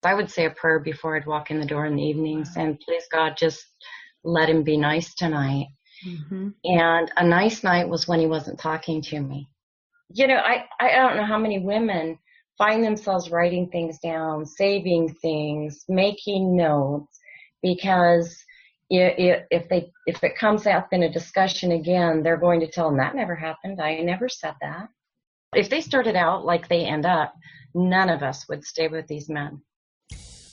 I would say a prayer before I'd walk in the door in the evenings and please God, just let him be nice tonight. Mm-hmm. And a nice night was when he wasn't talking to me. You know, I don't know how many women find themselves writing things down, saving things, making notes, because if it comes up in a discussion again, they're going to tell them that never happened. I never said that. If they started out like they end up, none of us would stay with these men.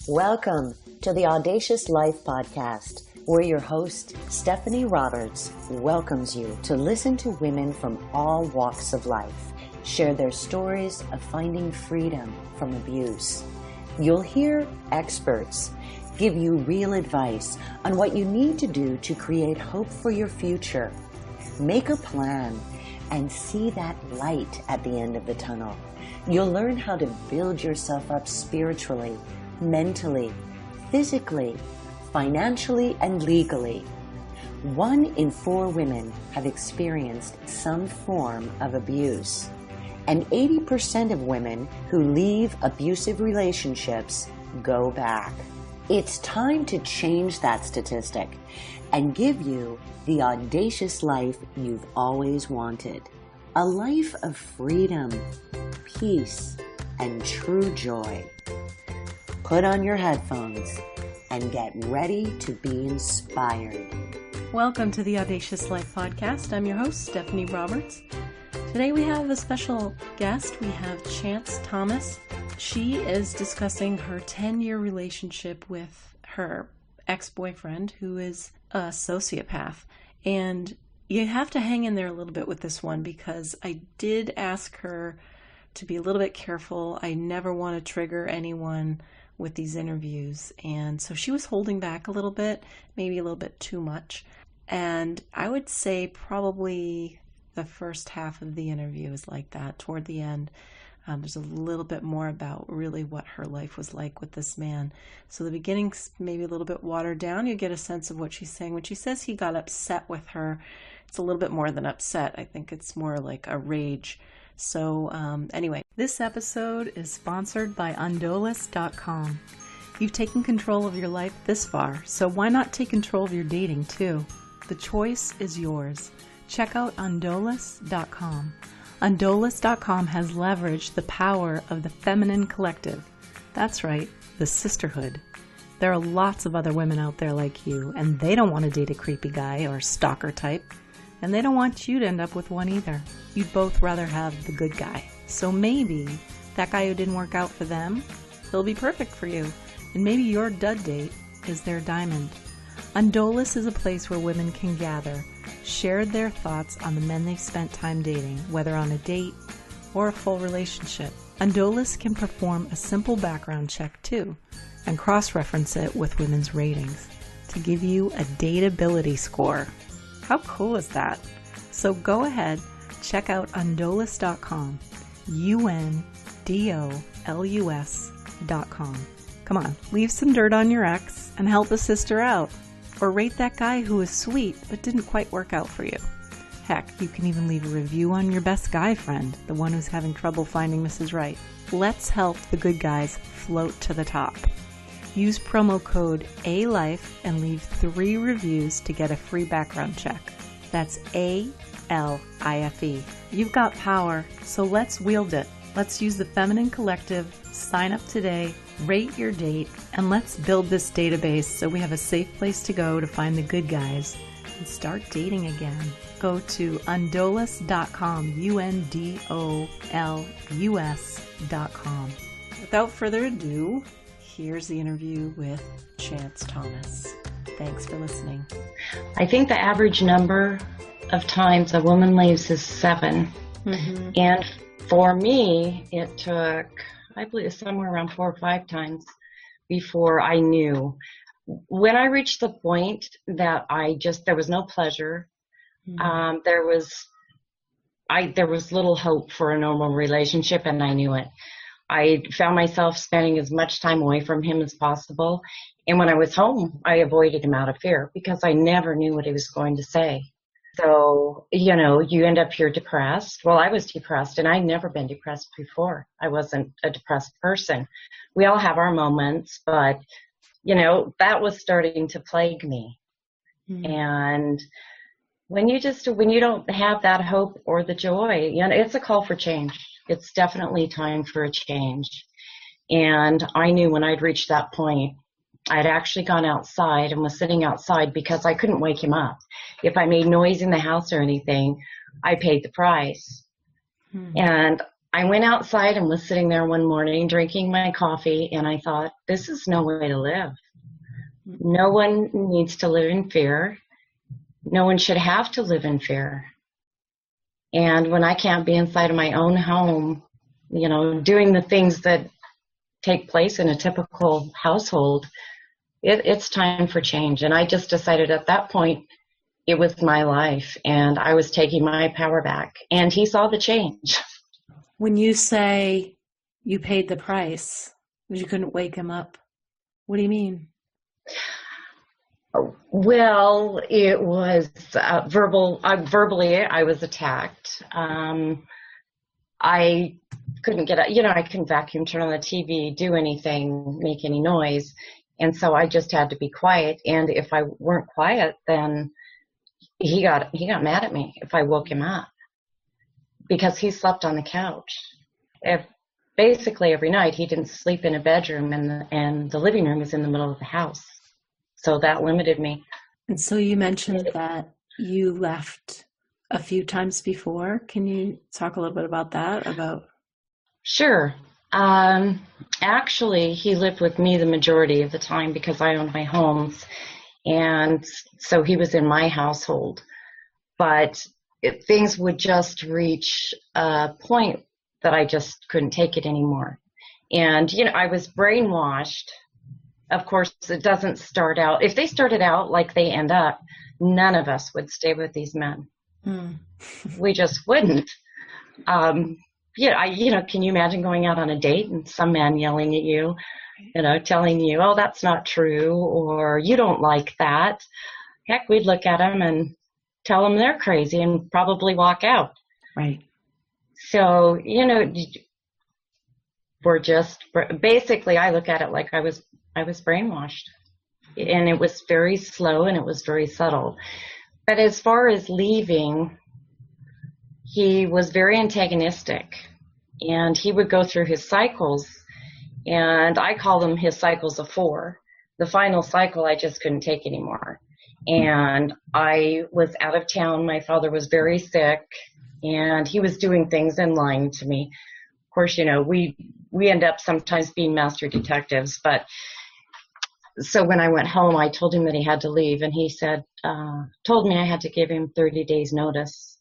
Welcome to the Audacious Life podcast, where your host, Stephanie Roberts, welcomes you to listen to women from all walks of life share their stories of finding freedom from abuse. You'll hear experts give you real advice on what you need to do to create hope for your future. Make a plan and see that light at the end of the tunnel. You'll learn how to build yourself up spiritually, mentally, physically, financially, and legally. 1 in 4 women have experienced some form of abuse, and 80% of women who leave abusive relationships go back. It's time to change that statistic and give you the audacious life you've always wanted. A life of freedom, peace, and true joy. Put on your headphones and get ready to be inspired. Welcome to the Audacious Life podcast. I'm your host, Stephanie Roberts. Today we have a special guest. We have Chance Thomas. She is discussing her 10-year relationship with her ex-boyfriend, who is a sociopath. And you have to hang in there a little bit with this one, because I did ask her to be a little bit careful. I never want to trigger anyone with these interviews. And so she was holding back a little bit, maybe a little bit too much. And I would say probably the first half of the interview is like that. Toward the end, there's a little bit more about really what her life was like with this man. So the beginning's maybe a little bit watered down. You get a sense of what she's saying. When she says he got upset with her, it's a little bit more than upset. I think it's more like a rage. So anyway, this episode is sponsored by Audacious.com. You've taken control of your life this far, so why not take control of your dating too? The choice is yours. Check out Audacious.com. Audacious.com has leveraged the power of the feminine collective. That's right, the sisterhood. There are lots of other women out there like you, and they don't want to date a creepy guy or stalker type. And they don't want you to end up with one either. You'd both rather have the good guy. So maybe that guy who didn't work out for them, he'll be perfect for you. And maybe your dud date is their diamond. Audacious is a place where women can gather, share their thoughts on the men they've spent time dating, whether on a date or a full relationship. Audacious can perform a simple background check too, and cross-reference it with women's ratings to give you a dateability score. How cool is that? So go ahead, check out Audacious.com, Undolus.com. Come on, leave some dirt on your ex and help a sister out. Or rate that guy who was sweet but didn't quite work out for you. Heck, you can even leave a review on your best guy friend, the one who's having trouble finding Mrs. Right. Let's help the good guys float to the top. Use promo code ALIFE and leave 3 reviews to get a free background check. That's ALIFE. You've got power, so let's wield it. Let's use the feminine collective, sign up today, rate your date, and let's build this database so we have a safe place to go to find the good guys and start dating again. Go to Undolus.com, Undolus.com. Without further ado, here's the interview with Chance Thomas. Thanks for listening. I think the average number of times a woman leaves is 7. Mm-hmm. And for me, it took, I believe, somewhere around 4 or 5 times before I knew. When I reached the point that there was no pleasure, there was little hope for a normal relationship, and I knew it. I found myself spending as much time away from him as possible. And when I was home, I avoided him out of fear because I never knew what he was going to say. So, you end up here depressed. Well, I was depressed, and I'd never been depressed before. I wasn't a depressed person. We all have our moments, but, that was starting to plague me. Mm. And when you don't have that hope or the joy, it's a call for change. It's definitely time for a change. And I knew when I'd reached that point, I'd actually gone outside and was sitting outside because I couldn't wake him up. If I made noise in the house or anything, I paid the price. And I went outside and was sitting there one morning drinking my coffee, and I thought, this is no way to live. No one needs to live in fear. No one should have to live in fear. And when I can't be inside of my own home, doing the things that take place in a typical household, it's time for change. And I just decided at that point it was my life and I was taking my power back. And he saw the change. When you say you paid the price, because you couldn't wake him up, what do you mean? Well, it was verbally, I was attacked. I couldn't get out, I couldn't vacuum, turn on the TV, do anything, make any noise. And so I just had to be quiet. And if I weren't quiet, then he got mad at me if I woke him up because he slept on the couch. Basically every night he didn't sleep in a bedroom, and the living room is in the middle of the house. So that limited me. And so you mentioned that you left a few times before. Can you talk a little bit about that? Sure. Actually, he lived with me the majority of the time because I owned my homes. And so he was in my household. But things would just reach a point that I just couldn't take it anymore. And, I was brainwashed. Of course, it doesn't start out. If they started out like they end up, none of us would stay with these men. We just wouldn't. Can you imagine going out on a date and some man yelling at you, telling you, oh, that's not true, or you don't like that? Heck, we'd look at them and tell them they're crazy and probably walk out. Right. So, we're just, basically, I look at it like I was brainwashed. And it was very slow and it was very subtle. But as far as leaving, he was very antagonistic. And he would go through his cycles. And I call them his cycles of 4. The final cycle, I just couldn't take anymore. And I was out of town. My father was very sick. And he was doing things and lying to me. Of course, we end up sometimes being master detectives, but so when I went home, I told him that he had to leave, and he said, told me I had to give him 30 days notice.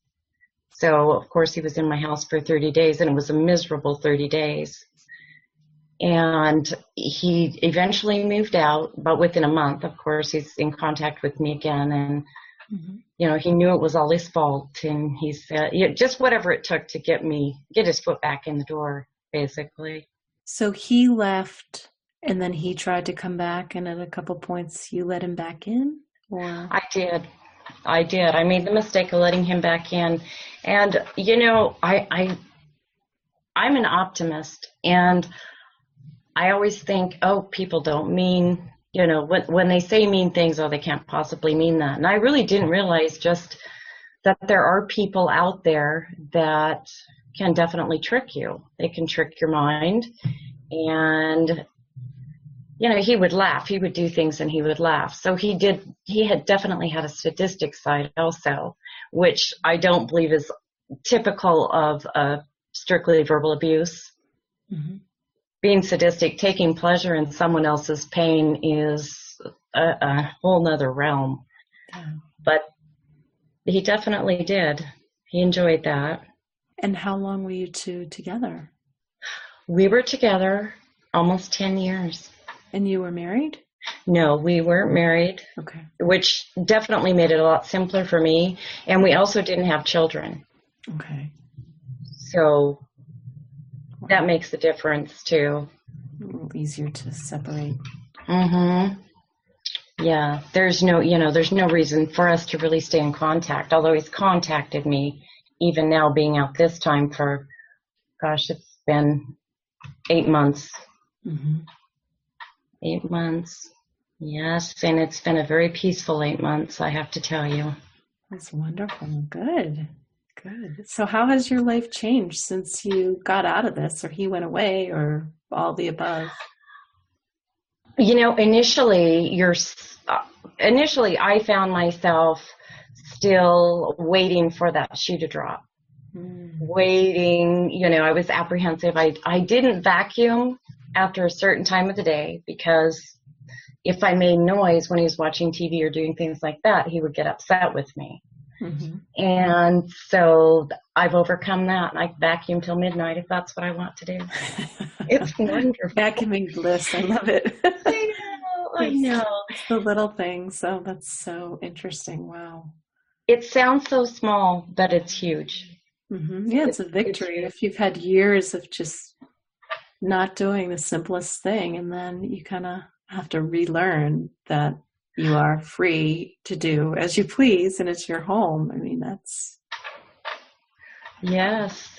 So, of course, he was in my house for 30 days, and it was a miserable 30 days. And he eventually moved out, but within a month, of course, he's in contact with me again, and he knew it was all his fault, and he said, just whatever it took to get his foot back in the door, basically. So he left, and then he tried to come back, and at a couple points you let him back in? Or I did. I made the mistake of letting him back in. And, I'm an optimist, and I always think, oh, people don't mean, when they say mean things, oh, they can't possibly mean that. And I really didn't realize just that there are people out there that can definitely trick you. They can trick your mind. And, he would laugh. He would do things and he would laugh. So he had definitely had a sadistic side also, which I don't believe is typical of strictly verbal abuse. Mm-hmm. Being sadistic, taking pleasure in someone else's pain is a whole nother realm. But he definitely did. He enjoyed that. And how long were you two together? We were together almost 10 years. And you were married? No, we weren't married. Okay. Which definitely made it a lot simpler for me. And we also didn't have children. Okay. So that makes the difference too. A little easier to separate. Mm-hmm. Yeah, there's there's no reason for us to really stay in contact, although he's contacted me even now being out this time for, gosh, it's been 8 months. Mm-hmm. 8 months. Yes, and it's been a very peaceful 8 months, I have to tell you. That's wonderful. Good. Good. So how has your life changed since you got out of this, or he went away, or all the above? Initially I found myself still waiting for that shoe to drop. Waiting, I was apprehensive. I didn't vacuum after a certain time of the day because if I made noise when he was watching TV or doing things like that, he would get upset with me. Mm-hmm. And so I've overcome that. I vacuum till midnight if that's what I want to do. It's wonderful. Vacuuming bliss. I love it. I know. It's the little things. So that's so interesting. Wow. It sounds so small, but it's huge. Mm-hmm. Yeah, it's a victory. If you've had years of just not doing the simplest thing, and then you kind of have to relearn that you are free to do as you please, and it's your home. I mean, that's... Yes,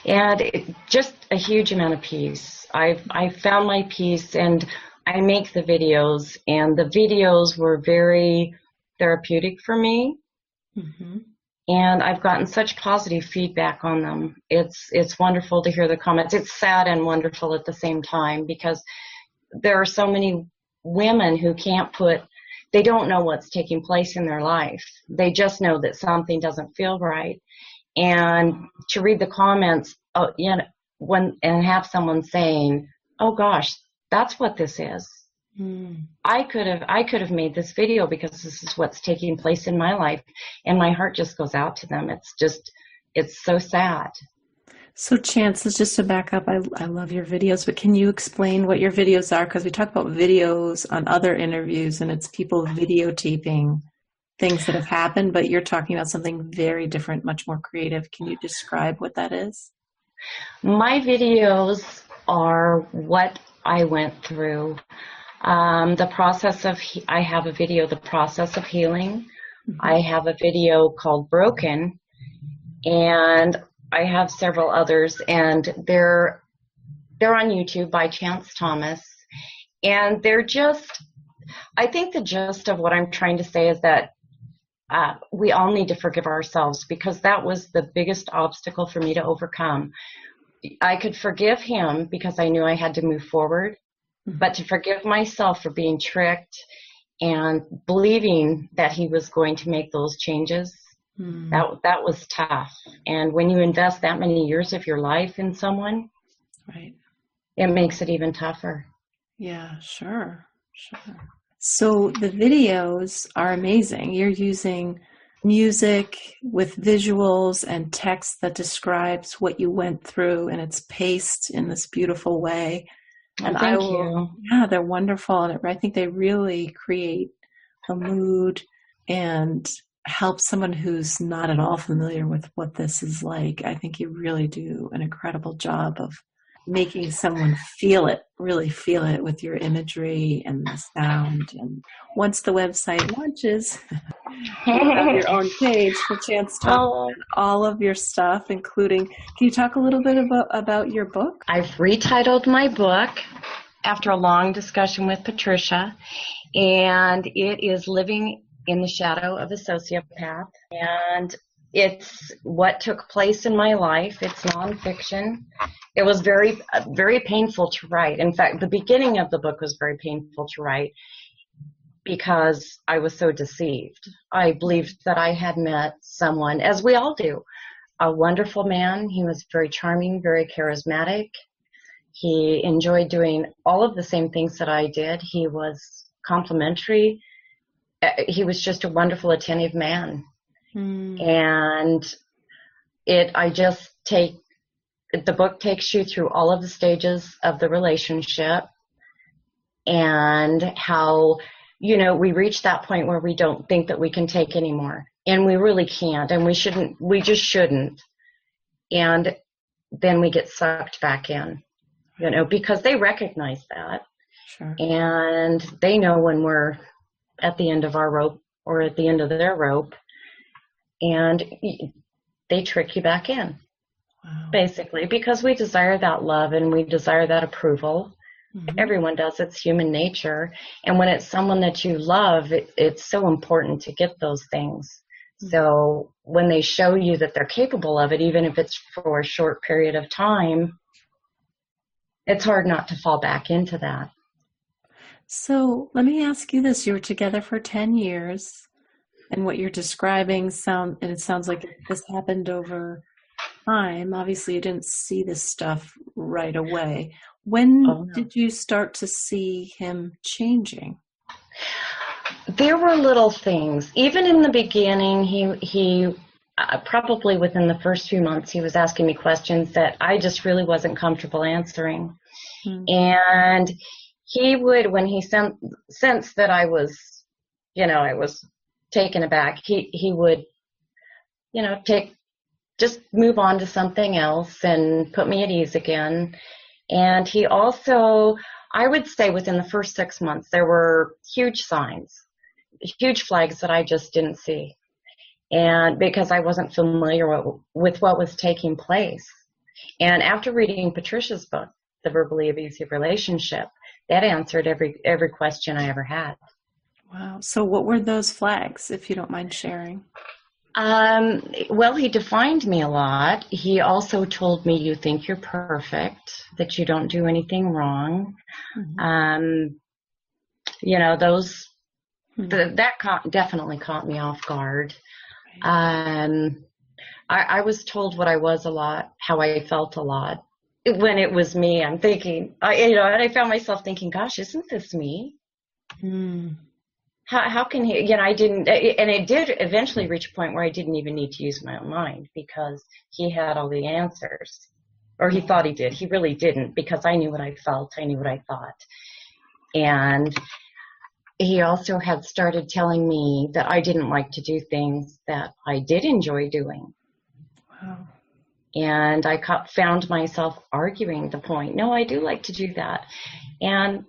and just a huge amount of peace. I found my peace, and I make the videos, and the videos were very therapeutic for me. Mm-hmm. And I've gotten such positive feedback on them. It's wonderful to hear the comments. It's sad and wonderful at the same time because there are so many women who they don't know what's taking place in their life. They just know that something doesn't feel right. And to read the comments, and have someone saying, "Oh gosh, that's what this is. I could have made this video because this is what's taking place in my life," and my heart just goes out to them. It's so sad. So Chance, just to back up, I love your videos, but can you explain what your videos are? Because we talk about videos on other interviews, and it's people videotaping things that have happened, but you're talking about something very different, much more creative. Can you describe what that is? My videos are what I went through. I have a video, The Process of Healing. Mm-hmm. I have a video called Broken, and I have several others, and they're on YouTube by Chance Thomas, and I think the gist of what I'm trying to say is that we all need to forgive ourselves, because that was the biggest obstacle for me to overcome. I could forgive him because I knew I had to move forward, but to forgive myself for being tricked and believing that he was going to make those changes, that was tough. And when you invest that many years of your life in someone, right, it makes it even tougher. Yeah, sure. So the videos are amazing. You're using music with visuals and text that describes what you went through, and it's paced in this beautiful way. And thank you. Yeah, they're wonderful. And I think they really create a mood and help someone who's not at all familiar with what this is like. I think you really do an incredible job of making someone really feel it with your imagery and the sound. And once the website launches, you have your own page for Chance to talk all of your stuff, including, can you talk a little bit about your book? I've retitled my book after a long discussion with Patricia, and it is Living in the Shadow of a Sociopath. And it's what took place in my life. It's nonfiction. It was very, very painful to write. In fact, the beginning of the book was very painful to write because I was so deceived. I believed that I had met someone, as we all do, a wonderful man. He was very charming, very charismatic. He enjoyed doing all of the same things that I did. He was complimentary. He was just a wonderful, attentive man. And the book takes you through all of the stages of the relationship and how, we reach that point where we don't think that we can take anymore, and we really can't, and we just shouldn't. And then we get sucked back in, because they recognize that. Sure. And they know when we're at the end of our rope or at the end of their rope, and they trick you back in. Wow. Basically, because we desire that love and we desire that approval. Mm-hmm. Everyone does. It's human nature. And when it's someone that you love, it's so important to get those things. Mm-hmm. So when they show you that they're capable of it, even if it's for a short period of time, it's hard not to fall back into that. So let me ask you this. You were together for 10 years, and what you're describing it sounds like this happened over time. Obviously, you didn't see this stuff right away. When did you start to see him changing? There were little things. Even in the beginning, he probably within the first few months, he was asking me questions that I just really wasn't comfortable answering. Mm-hmm. And he would, when he sensed that I was taken aback, he would, just move on to something else and put me at ease again. And he also, I would say within the first 6 months, there were huge signs, huge flags that I just didn't see. And because I wasn't familiar with what was taking place. And after reading Patricia's book, The Verbally Abusive Relationship, that answered every question I ever had. Wow. So what were those flags, if you don't mind sharing? Well, he defined me a lot. He also told me, you think you're perfect, that you don't do anything wrong. Mm-hmm. That definitely caught me off guard. Right. I was told what I was a lot, how I felt a lot. When it was me, I'm thinking, and I found myself thinking, gosh, isn't this me? Mm. How can he, I didn't, and it did eventually reach a point where I didn't even need to use my own mind because he had all the answers, or he thought he did. He really didn't, because I knew what I felt, I knew what I thought. And he also had started telling me that I didn't like to do things that I did enjoy doing. Wow. And I found myself arguing the point, no, I do like to do that. And,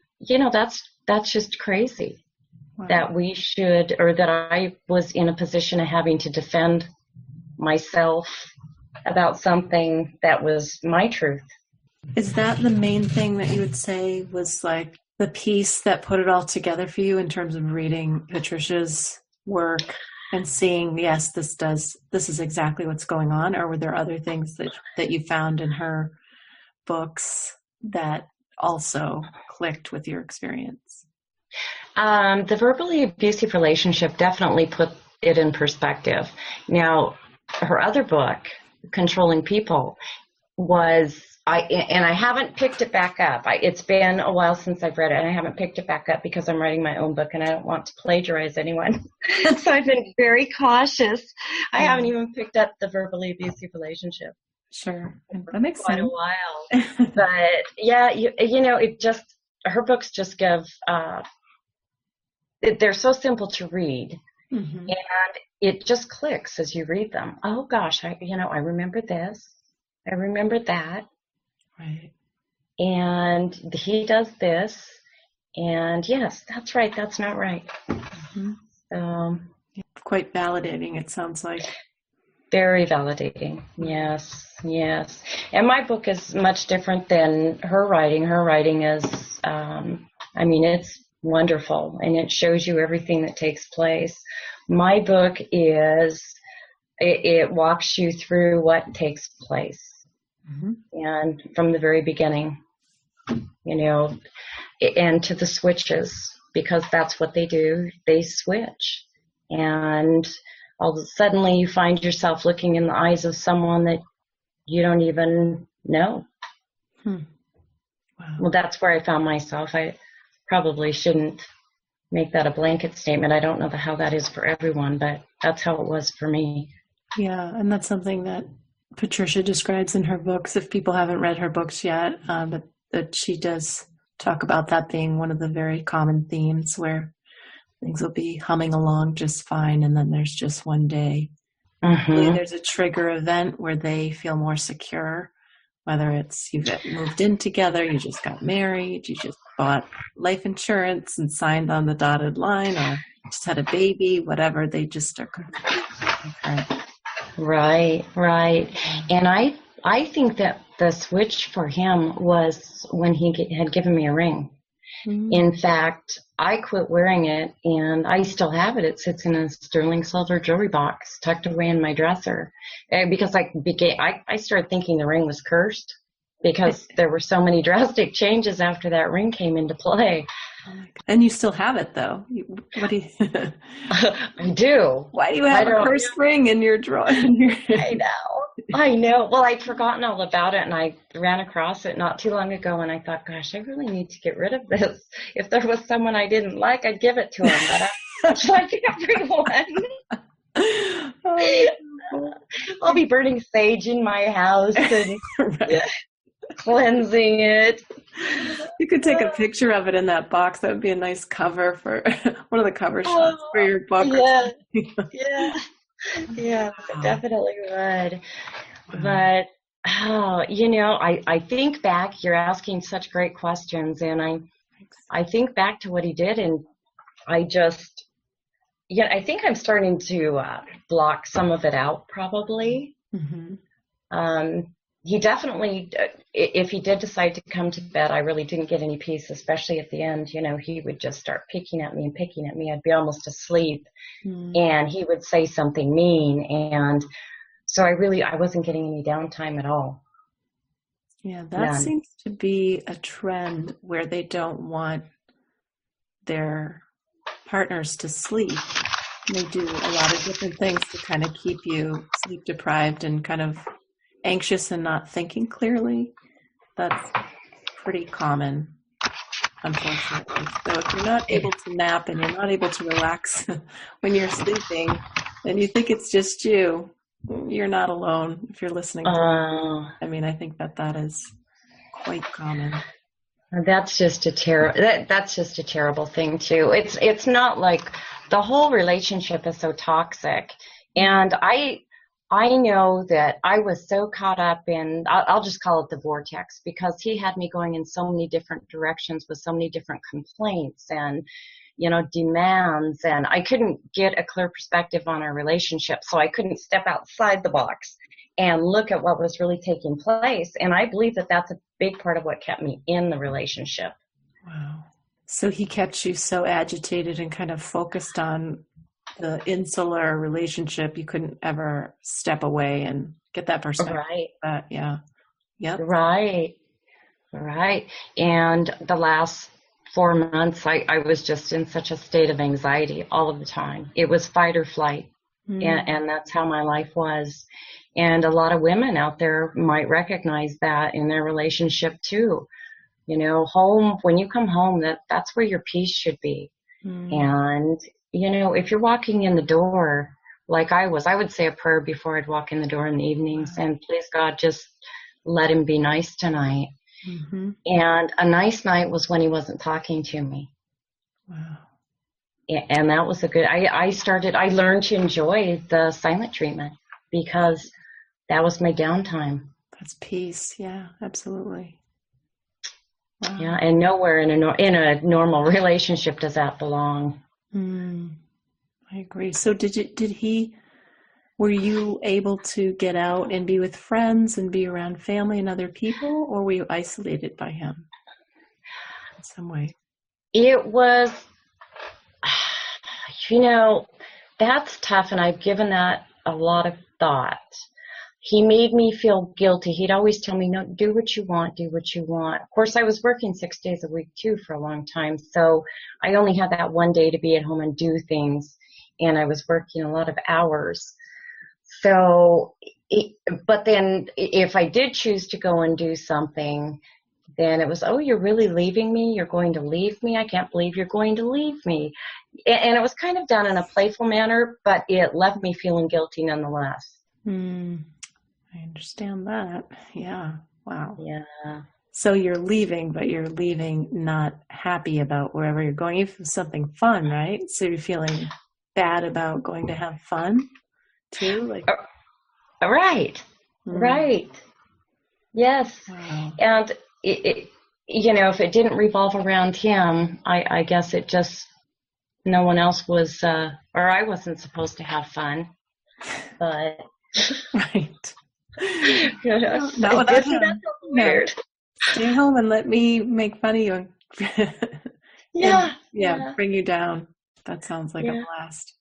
that's just crazy. Wow. That we should, or that I was in a position of having to defend myself about something that was my truth. Is that the main thing that you would say was like the piece that put it all together for you in terms of reading Patricia's work and seeing, yes, this is exactly what's going on? Or were there other things that you found in her books that also clicked with your experience? The verbally abusive relationship definitely put it in perspective. Now, her other book, Controlling People, I haven't picked it back up. It's been a while since I've read it, and I haven't picked it back up because I'm writing my own book and I don't want to plagiarize anyone. So I've been very cautious. I haven't even picked up The Verbally Abusive Relationship. Sure. That makes quite sense. a while. But yeah, her books just give, they're so simple to read. Mm-hmm. And it just clicks as you read them. Oh gosh, I remember this. I remember that. Right. And he does this. And yes, that's right. That's not right. Mm-hmm. Quite validating, it sounds like. Very validating. Yes. Yes. And my book is much different than her writing. Her writing is, it's wonderful, and it shows you everything that takes place. My book it walks you through what takes place. Mm-hmm. And from the very beginning, and to the switches, because that's what they do. They switch. And suddenly you find yourself looking in the eyes of someone that you don't even know. Wow. Well, that's where I found myself. I probably shouldn't make that a blanket statement. I don't know how that is for everyone, but that's how it was for me. Yeah, and that's something that Patricia describes in her books, if people haven't read her books yet, but that she does talk about that being one of the very common themes, where things will be humming along just fine, and then there's just one day. Mm-hmm. There's a trigger event where they feel more secure, whether it's you've moved in together, you just got married, you just bought life insurance and signed on the dotted line or just had a baby, whatever. They just are completely different. Right, right. And I think that the switch for him was when he had given me a ring. In fact, I quit wearing it, and I still have it. It sits in a sterling silver jewelry box tucked away in my dresser. Because I started thinking the ring was cursed because there were so many drastic changes after that ring came into play. Oh my God. And you still have it, though. What do you? I do. Why do you have a cursed ring in your drawer? I know. Well, I'd forgotten all about it, and I ran across it not too long ago, and I thought, gosh, I really need to get rid of this. If there was someone I didn't like, I'd give it to him, but I like everyone. I'll be burning sage in my house and cleansing it. You could take a picture of it in that box. That would be a nice cover for one of the cover shots for your book. Yeah, definitely would. But, I think back, you're asking such great questions, and I think back to what he did, and I think I'm starting to block some of it out, probably. He definitely, if he did decide to come to bed, I really didn't get any peace, especially at the end. He would just start picking at me. I'd be almost asleep, and he would say something mean, and so I wasn't getting any downtime at all. Yeah, that seems to be a trend where they don't want their partners to sleep. They do a lot of different things to kind of keep you sleep deprived and kind of anxious and not thinking clearly. That's pretty common, unfortunately. So if you're not able to nap and you're not able to relax when you're sleeping, then you think it's just you. You're not alone if you're listening to I mean, I think that is quite common. That's just a terrible thing too. It's not like the whole relationship is so toxic, and I know that I was so caught up in, I'll just call it the vortex, because he had me going in so many different directions with so many different complaints and, demands, and I couldn't get a clear perspective on our relationship, so I couldn't step outside the box and look at what was really taking place. And I believe that that's a big part of what kept me in the relationship. Wow. So he kept you so agitated and kind of focused on the insular relationship, you couldn't ever step away and get that perspective. Right. Yeah. Yep. Right. And the last 4 months, I was just in such a state of anxiety all of the time. It was fight or flight. And that's how my life was. And a lot of women out there might recognize that in their relationship too. Home, when you come home, that's where your peace should be. And if you're walking in the door, like I would say a prayer before I'd walk in the door in the evenings, and please God, just let him be nice tonight. And a nice night was when he wasn't talking to me. Wow. And that was I learned to enjoy the silent treatment because that was my downtime. That's peace. Yeah, absolutely. Wow. Yeah. And nowhere in a normal relationship does that belong. I agree. So were you able to get out and be with friends and be around family and other people, or were you isolated by him in some way? It was, that's tough, and I've given that a lot of thought. He made me feel guilty. He'd always tell me, no, do what you want. Of course, I was working 6 days a week too for a long time, so I only had that one day to be at home and do things, and I was working a lot of hours. So, but then if I did choose to go and do something, then it was, oh, you're really leaving me? You're going to leave me? I can't believe you're going to leave me. And it was kind of done in a playful manner, but it left me feeling guilty nonetheless. I understand that. Yeah. Wow. Yeah. So you're leaving, but you're leaving not happy about wherever you're going. If it's something fun, right? So you're feeling bad about going to have fun too? Right. Yes. Wow. And if it didn't revolve around him, I guess it just, no one else was, or I wasn't supposed to have fun. But Right. not without isn't that him. weird? Stay home and let me make fun of you. Yeah. Bring you down. That sounds like a blast.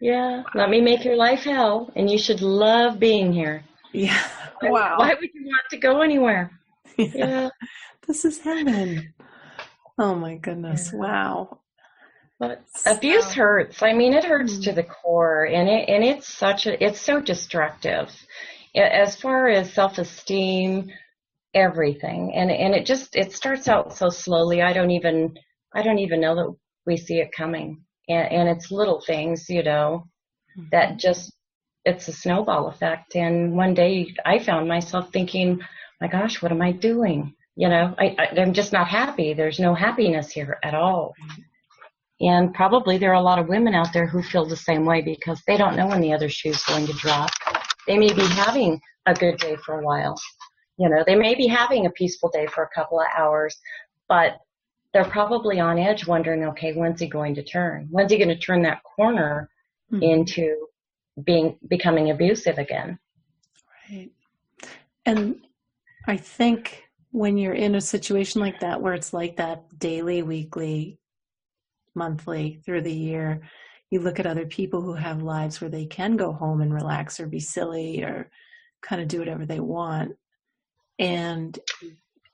Yeah. Let me make your life hell, and you should love being here. Yeah. Wow. Why would you want to go anywhere? Yeah. This is heaven. Oh my goodness. Yeah. Wow. But abuse hurts. I mean, it hurts to the core, and it's so destructive as far as self-esteem, everything. And it starts out so slowly. I don't even know that we see it coming. And it's little things, that just, it's a snowball effect. And one day I found myself thinking, my gosh, what am I doing? I'm just not happy. There's no happiness here at all. And probably there are a lot of women out there who feel the same way because they don't know when the other shoe's going to drop. They may be having a good day for a while. They may be having a peaceful day for a couple of hours, but they're probably on edge wondering, okay, when's he going to turn? When's he going to turn that corner into becoming abusive again? Right. And I think when you're in a situation like that, where it's like that daily, weekly, monthly, through the year, you look at other people who have lives where they can go home and relax or be silly or kind of do whatever they want. And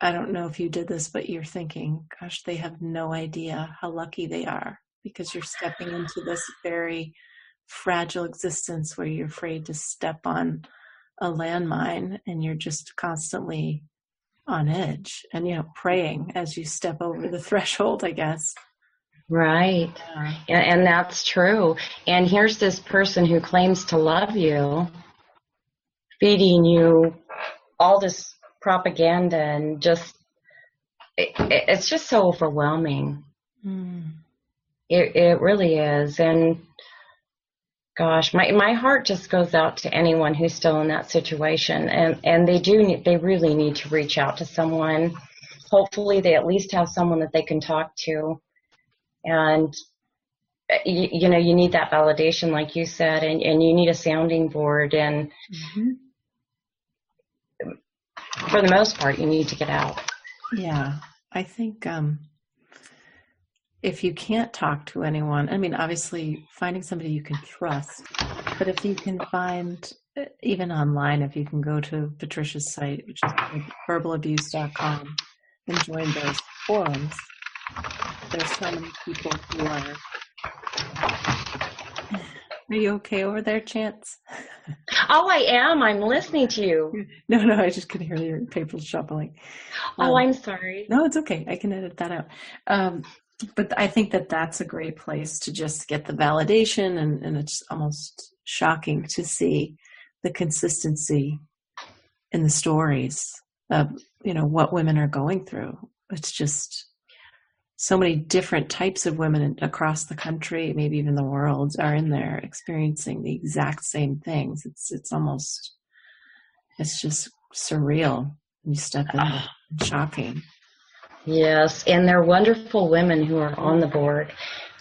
I don't know if you did this, but you're thinking, gosh, they have no idea how lucky they are, because you're stepping into this very fragile existence where you're afraid to step on a landmine and you're just constantly on edge and, praying as you step over the threshold, I guess. Right. Yeah. And that's true. And here's this person who claims to love you, feeding you all this propaganda, and just, it's just so overwhelming. It really is. And gosh, my heart just goes out to anyone who's still in that situation. And they really need to reach out to someone. Hopefully they at least have someone that they can talk to. And, you need that validation, like you said, and you need a sounding board. And for the most part, you need to get out. Yeah. I think if you can't talk to anyone, I mean, obviously finding somebody you can trust, but if you can find, even online, if you can go to Patricia's site, which is verbalabuse.com, and join those forums. There's so many people who are you okay over there, Chance? Oh, I am. I'm listening to you. No, I just could hear your paper shuffling. I'm sorry. No, it's okay. I can edit that out. But I think that's a great place to just get the validation, and it's almost shocking to see the consistency in the stories of, what women are going through. It's just so many different types of women across the country, maybe even the world, are in there experiencing the exact same things. It's just surreal when you step in there. It's shocking. Yes, and they're wonderful women who are on the board,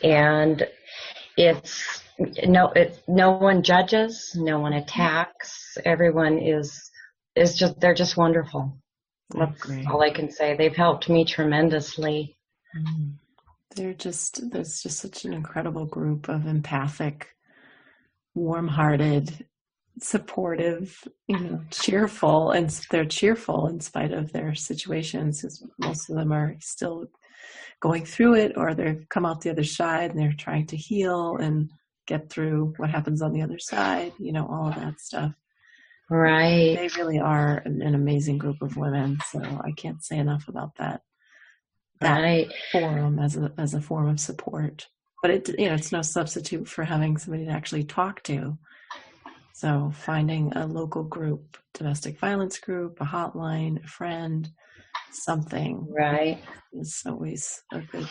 and no one judges, no one attacks. Everyone they're just wonderful. That's all I can say. They've helped me tremendously. There's just such an incredible group of empathic, warm-hearted, supportive, cheerful, and they're cheerful in spite of their situations, because most of them are still going through it, or they've come out the other side and they're trying to heal and get through what happens on the other side, all of that stuff. Right. They really are an amazing group of women, so I can't say enough about that forum as a form of support. But it's no substitute for having somebody to actually talk to. So finding a local group, domestic violence group, a hotline, a friend, something, right, is always a good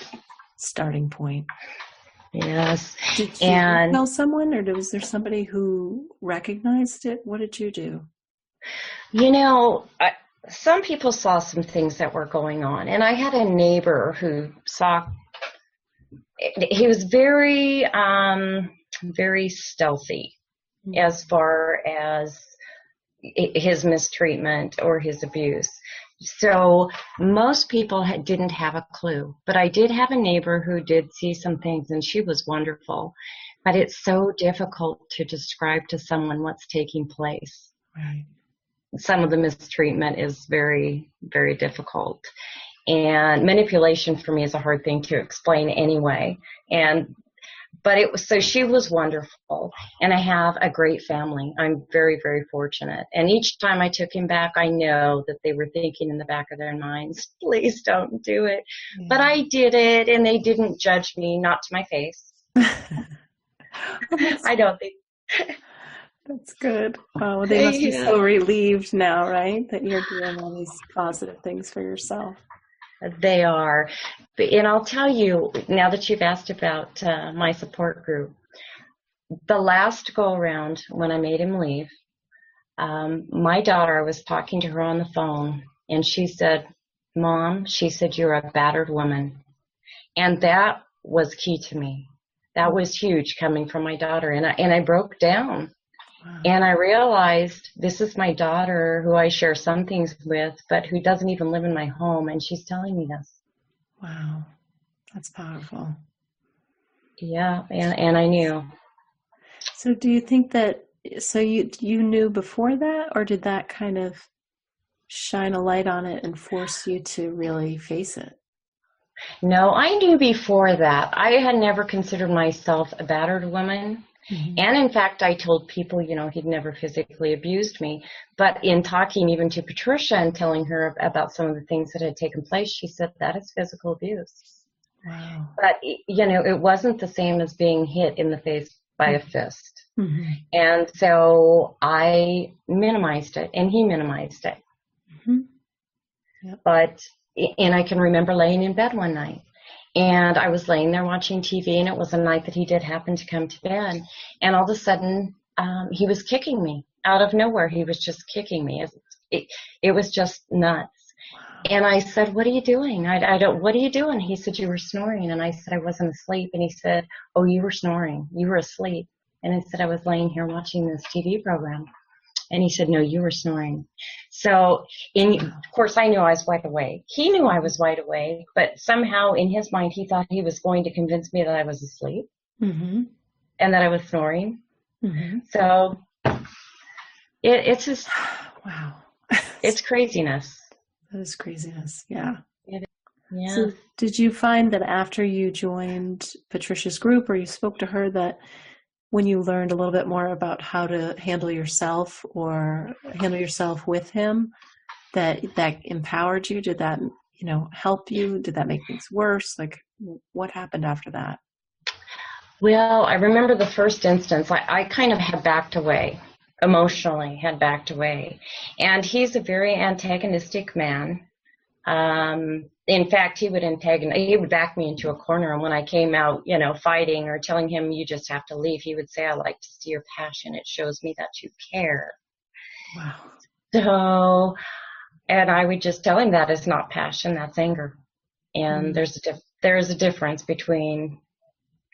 starting point. Yes. Did you tell someone, or was there somebody who recognized it? What did you do? some people saw some things that were going on. And I had a neighbor who saw, he was very, very stealthy as far as his mistreatment or his abuse. So most people didn't have a clue, but I did have a neighbor who did see some things, and she was wonderful. But it's so difficult to describe to someone what's taking place. Right. Some of the mistreatment is very, very difficult. And manipulation for me is a hard thing to explain anyway. But it was, so she was wonderful, and I have a great family. I'm very, very fortunate. And each time I took him back, I know that they were thinking in the back of their minds, please don't do it. Yeah. But I did it, and they didn't judge me, not to my face. I don't think. That's good. Oh, they must be so relieved now, right? That you're doing all these positive things for yourself. They are. And I'll tell you, now that you've asked about my support group, the last go around when I made him leave, my daughter, I was talking to her on the phone, and she said, Mom, she said, you're a battered woman. And that was key to me. That was huge coming from my daughter. And I broke down. Wow. And I realized this is my daughter who I share some things with, but who doesn't even live in my home, and she's telling me this. Wow. That's powerful. Yeah, and I knew. So do you think that, so you knew before that, or did that kind of shine a light on it and force you to really face it? No, I knew before that. I had never considered myself a battered woman. Mm-hmm. And in fact, I told people, he'd never physically abused me. But in talking even to Patricia and telling her about some of the things that had taken place, she said, that is physical abuse. Wow. But, it wasn't the same as being hit in the face by a fist. Mm-hmm. And so I minimized it, and he minimized it. Mm-hmm. Yep. And I can remember laying in bed one night. And I was laying there watching TV, and it was a night that he did happen to come to bed. And all of a sudden, he was kicking me out of nowhere. He was just kicking me. It was just nuts. Wow. And I said, what are you doing? What are you doing? He said, you were snoring. And I said, I wasn't asleep. And he said, oh, you were snoring. You were asleep. And I said, I was laying here watching this TV program. And he said, no, you were snoring. So, of course, I knew I was wide awake. He knew I was wide awake, but somehow in his mind, he thought he was going to convince me that I was asleep mm-hmm. and that I was snoring. Mm-hmm. So it's just, wow. It's craziness. That is craziness. Yeah. Yeah. So did you find that after you joined Patricia's group, or you spoke to her, that when you learned a little bit more about how to handle yourself or handle yourself with him, that empowered you? Did that, help you? Did that make things worse? Like, what happened after that? Well, I remember the first instance, I kind of had backed away, emotionally had backed away. And he's a very antagonistic man. In fact, he would back me into a corner, and when I came out, fighting or telling him you just have to leave, he would say, I like to see your passion. It shows me that you care. Wow. So, and I would just tell him that is not passion, that's anger. And mm-hmm. there's a difference between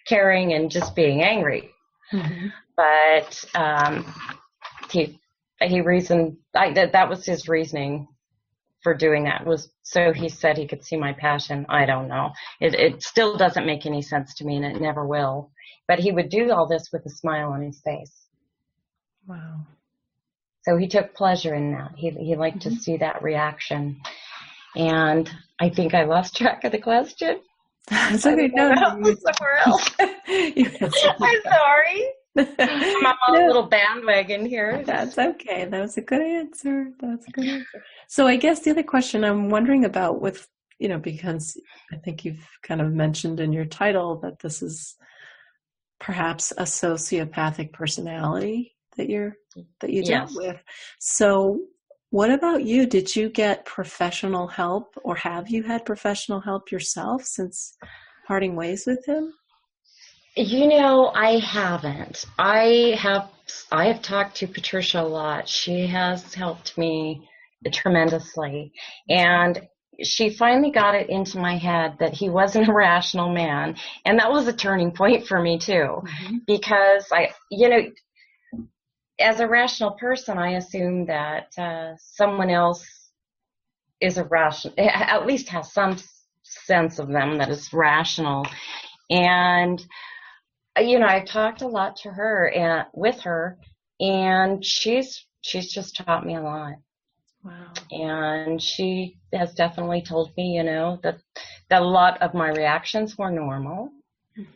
caring and just being angry. Mm-hmm. But he reasoned, that was his reasoning for doing that, was so he said he could see my passion. I don't know. It still doesn't make any sense to me, and it never will. But he would do all this with a smile on his face. Wow. So he took pleasure in that. He liked mm-hmm. to see that reaction. And I think I lost track of the question. It's okay. No, somewhere else. I'm sorry. I'm on a little bandwagon here. That's okay. That was a good answer. So I guess the other question I'm wondering about with, because I think you've kind of mentioned in your title that this is perhaps a sociopathic personality that you yes. dealt with. So what about you? Did you get professional help, or have you had professional help yourself since parting ways with him? I haven't. I have talked to Patricia a lot. She has helped me tremendously. And she finally got it into my head that he wasn't a rational man. And that was a turning point for me too, because as a rational person, I assume that someone else is a rational, at least has some sense of them that is rational. And, I've talked a lot to her and with her, and she's just taught me a lot. Wow. And she has definitely told me, that a lot of my reactions were normal,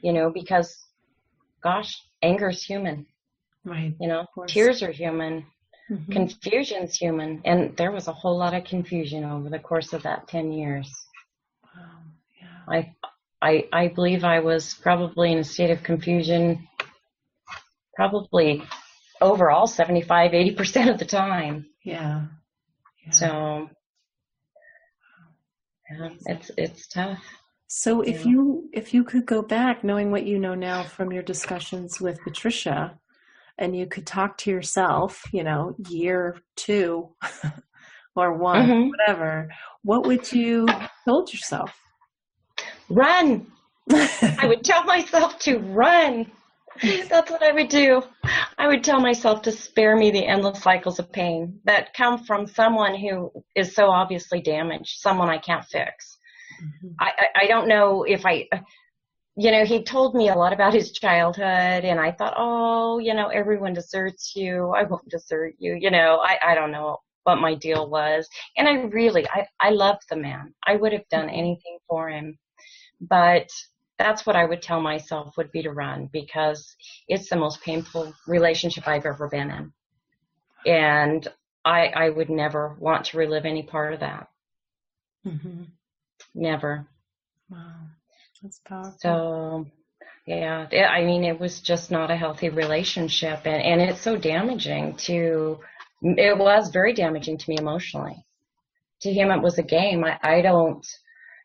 because, gosh, anger is human. Right. Tears are human. Mm-hmm. Confusion's human. And there was a whole lot of confusion over the course of that 10 years. Wow. Yeah. I believe I was probably in a state of confusion probably overall 75, 80% of the time. Yeah. So, it's tough. So if you could go back, knowing what you know now from your discussions with Patricia, and you could talk to yourself, year 2 or 1, whatever, what would you have told yourself? Run! I would tell myself to run. That's what I would do. I would tell myself to spare me the endless cycles of pain that come from someone who is so obviously damaged, someone I can't fix. I don't know if he told me a lot about his childhood, and I thought, everyone deserts you. I won't desert you. I don't know what my deal was. And I loved the man. I would have done anything for him. But that's what I would tell myself would be to run, because it's the most painful relationship I've ever been in. And I would never want to relive any part of that. Never. Wow. That's powerful. So, yeah, it was just not a healthy relationship. And it's so damaging it was very damaging to me emotionally. To him, it was a game. I don't,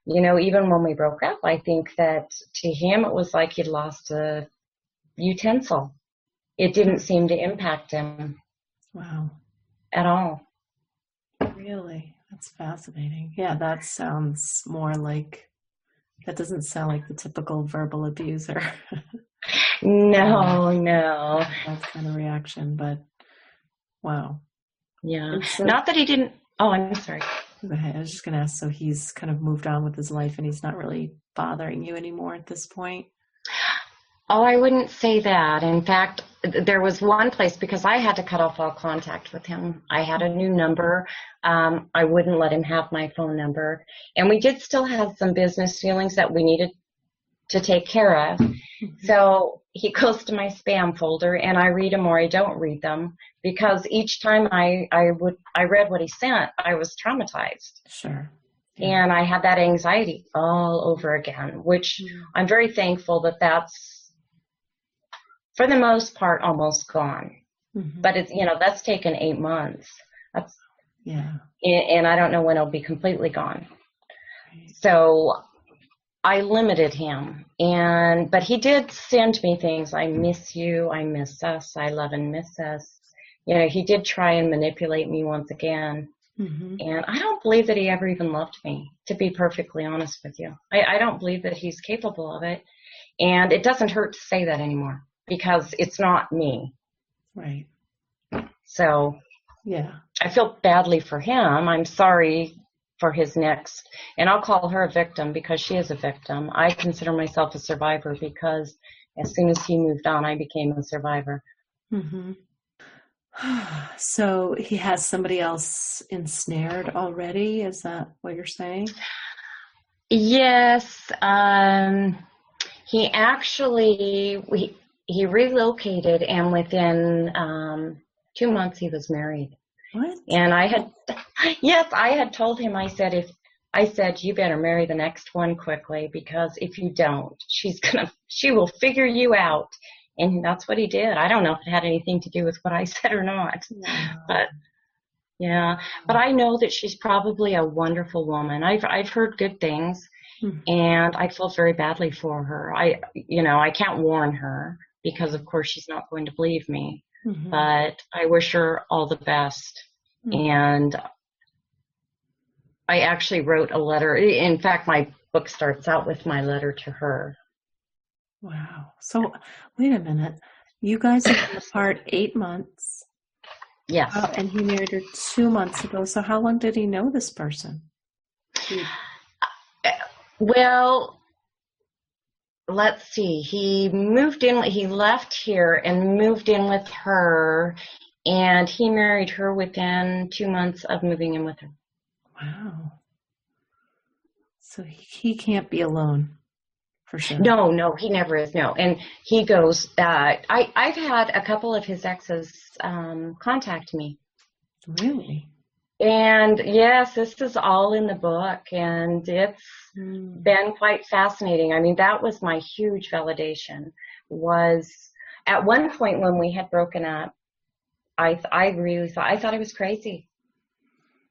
even when we broke up, I think that to him, it was like he'd lost a utensil. It didn't seem to impact him. Wow. At all. Really? That's fascinating. Yeah, that doesn't sound like the typical verbal abuser. No. That kind of reaction, but wow. Yeah. Not that he didn't. Oh, I'm sorry. Go ahead. I was just going to ask, so he's kind of moved on with his life and he's not really bothering you anymore at this point? Oh, I wouldn't say that. In fact, there was one place, because I had to cut off all contact with him. I had a new number. I wouldn't let him have my phone number. And we did still have some business dealings that we needed to take care of. So he goes to my spam folder, and I read them or I don't read them, because each time I read what he sent, I was traumatized. Sure. Yeah. And I had that anxiety all over again, which I'm very thankful that's, for the most part, almost gone. But it's, that's taken 8 months. And I don't know when it'll be completely gone. Right. So I limited him, but he did send me things. I miss you. I miss us. I love and miss us. He did try and manipulate me once again. And I don't believe that he ever even loved me, to be perfectly honest with you. I don't believe that he's capable of it. And it doesn't hurt to say that anymore, because it's not me. Right. So, yeah, I feel badly for him. I'm sorry for his next, and I'll call her a victim, because she is a victim. I consider myself a survivor, because as soon as he moved on, I became a survivor. So he has somebody else ensnared already? Is that what you're saying? Yes. He actually, he relocated, and within 2 months he was married. What? And I had told him, I said, you better marry the next one quickly, because if you don't, she will figure you out. And that's what he did. I don't know if it had anything to do with what I said or not. Wow. But yeah, but I know that she's probably a wonderful woman. I've heard good things, and I feel very badly for her. I can't warn her, because of course she's not going to believe me, but I wish her all the best. And I actually wrote a letter. In fact, my book starts out with my letter to her. Wow. So wait a minute. You guys have been apart 8 months. Yes. And he married her 2 months ago. So how long did he know this person? Well, let's see. He left here and moved in with her, and he married her within 2 months of moving in with her. Wow. So he can't be alone, for sure. No, he never is. No. And he goes, I've had a couple of his exes contact me. Really? And yes, this is all in the book, and it's been quite fascinating. I mean, that was my huge validation. Was at one point when we had broken up, I really thought I was crazy.